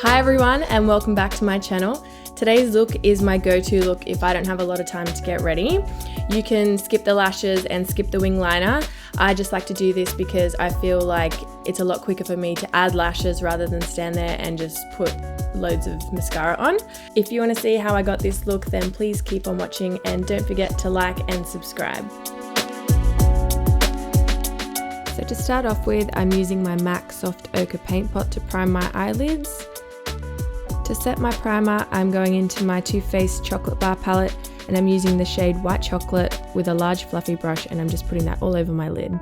Hi everyone and welcome back to my channel. Today's look is my go-to look if I don't have a lot of time to get ready. You can skip the lashes and skip the wing liner. I just like to do this because I feel like it's a lot quicker for me to add lashes rather than stand there and just put loads of mascara on. If you want to see how I got this look, then please keep on watching and don't forget to like and subscribe. So to start off with, I'm using my MAC Soft Ochre Paint Pot to prime my eyelids. To set my primer, I'm going into my Too Faced Chocolate Bar palette and I'm using the shade White Chocolate with a large fluffy brush and I'm just putting that all over my lid.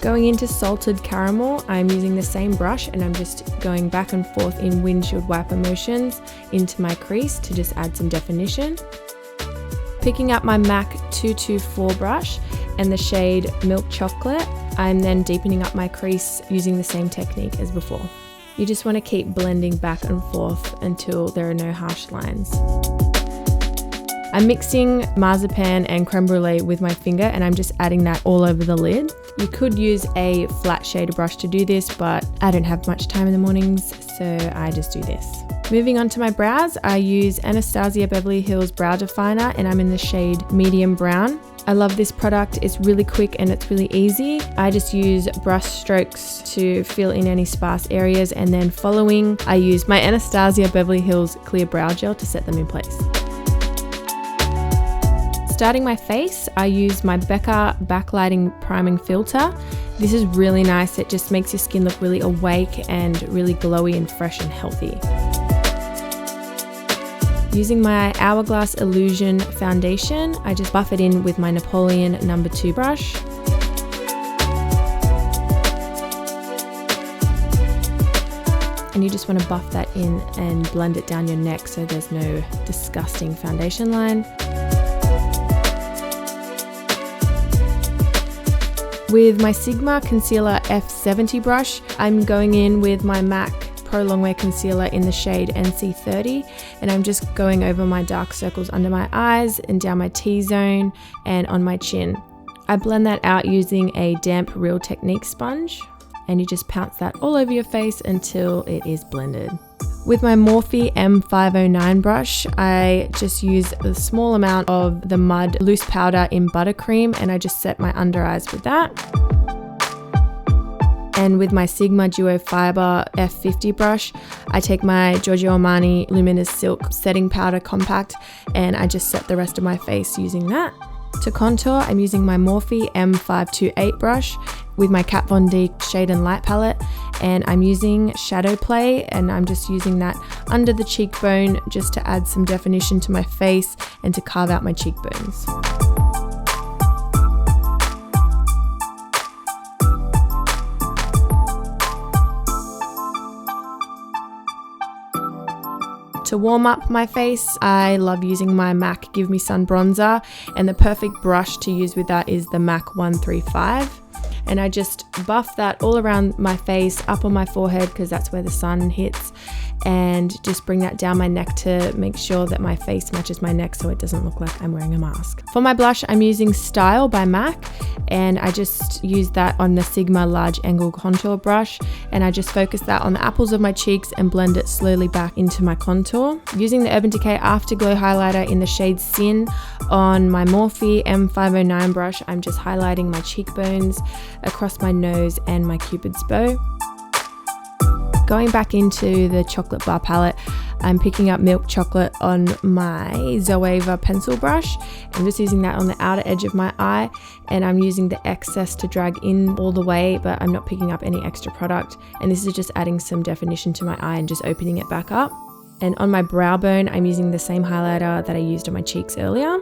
Going into Salted Caramel, I'm using the same brush and I'm just going back and forth in windshield wiper motions into my crease to just add some definition. Picking up my MAC 224 brush and the shade Milk Chocolate, I'm then deepening up my crease using the same technique as before. You just want to keep blending back and forth until there are no harsh lines. I'm mixing marzipan and creme brulee with my finger and I'm just adding that all over the lid. You could use a flat shader brush to do this, but I don't have much time in the mornings, so I just do this. Moving on to my brows, I use Anastasia Beverly Hills Brow Definer and I'm in the shade Medium Brown. I love this product, it's really quick and it's really easy. I just use brush strokes to fill in any sparse areas and then following, I use my Anastasia Beverly Hills Clear Brow Gel to set them in place. Starting my face, I use my Becca Backlighting Priming Filter. This is really nice, it just makes your skin look really awake and really glowy and fresh and healthy. Using my Hourglass Illusion foundation, I just buff it in with my Napoleon No. 2 brush. And you just want to buff that in and blend it down your neck so there's no disgusting foundation line. With my Sigma Concealer F70 brush, I'm going in with my MAC Pro Longwear Concealer in the shade NC30 and I'm just going over my dark circles under my eyes and down my T-zone and on my chin. I blend that out using a damp Real Technique sponge and you just pounce that all over your face until it is blended. With my Morphe M509 brush, I just use a small amount of the Mud Loose Powder in Buttercream and I just set my under eyes with that. And with my Sigma Duo Fiber F50 brush, I take my Giorgio Armani Luminous Silk Setting Powder Compact and I just set the rest of my face using that. To contour, I'm using my Morphe M528 brush with my Kat Von D Shade and Light palette and I'm using Shadow Play and I'm just using that under the cheekbone just to add some definition to my face and to carve out my cheekbones. To warm up my face, I love using my MAC Give Me Sun bronzer and the perfect brush to use with that is the MAC 135. And I just buff that all around my face, up on my forehead because that's where the sun hits, and just bring that down my neck to make sure that my face matches my neck so it doesn't look like I'm wearing a mask. For my blush, I'm using Style by MAC and I just use that on the Sigma Large Angle Contour brush and I just focus that on the apples of my cheeks and blend it slowly back into my contour. Using the Urban Decay Afterglow highlighter in the shade Sin on my Morphe M509 brush, I'm just highlighting my cheekbones, across my nose and my Cupid's bow. Going back into the Chocolate Bar palette, I'm picking up Milk Chocolate on my Zoeva pencil brush. I'm just using that on the outer edge of my eye and I'm using the excess to drag in all the way, but I'm not picking up any extra product. And this is just adding some definition to my eye and just opening it back up. And on my brow bone, I'm using the same highlighter that I used on my cheeks earlier.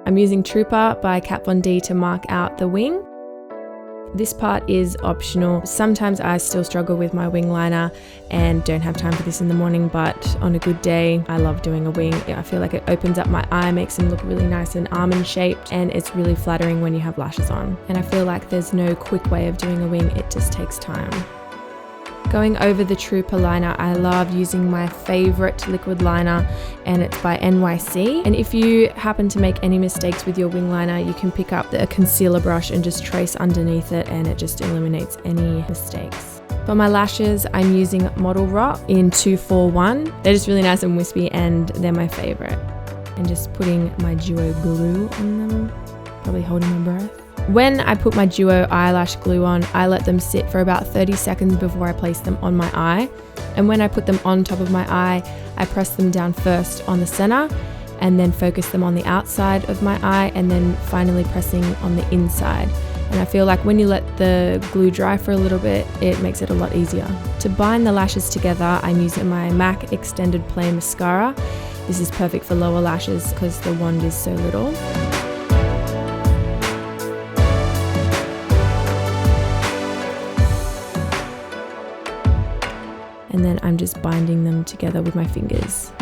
I'm using Trooper by Kat Von D to mark out the wing. This part is optional. Sometimes I still struggle with my wing liner and don't have time for this in the morning, but on a good day, I love doing a wing. I feel like it opens up my eye, makes them look really nice and almond shaped, and it's really flattering when you have lashes on. And I feel like there's no quick way of doing a wing, it just takes time. Going over the Trooper liner, I love using my favorite liquid liner and it's by NYC. And if you happen to make any mistakes with your wing liner, you can pick up a concealer brush and just trace underneath it and it just eliminates any mistakes. For my lashes, I'm using Model Rock in 241. They're just really nice and wispy and they're my favorite. And just putting my Duo glue on them, probably holding my breath. When I put my Duo eyelash glue on, I let them sit for about 30 seconds before I place them on my eye. And when I put them on top of my eye, I press them down first on the center and then focus them on the outside of my eye and then finally pressing on the inside. And I feel like when you let the glue dry for a little bit, it makes it a lot easier. To bind the lashes together, I'm using my MAC Extended Play Mascara. This is perfect for lower lashes because the wand is so little. And then I'm just binding them together with my fingers.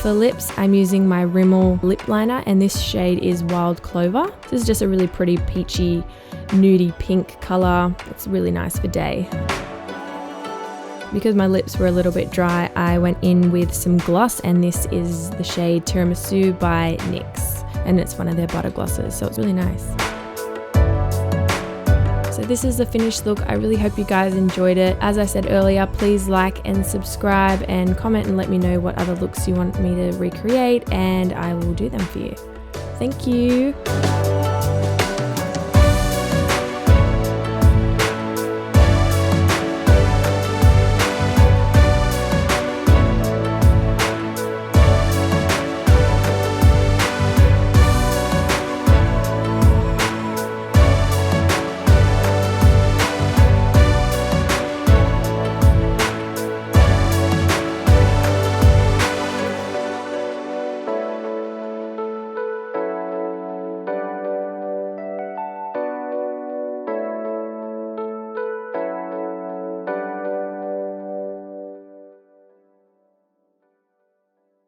For lips, I'm using my Rimmel lip liner and this shade is Wild Clover. This is just a really pretty peachy, nudie pink color. It's really nice for day. Because my lips were a little bit dry, I went in with some gloss and this is the shade Tiramisu by NYX. And it's one of their butter glosses, so it's really nice. So this is the finished look. I really hope you guys enjoyed it. As I said earlier, please like and subscribe and comment and let me know what other looks you want me to recreate and I will do them for you. Thank you.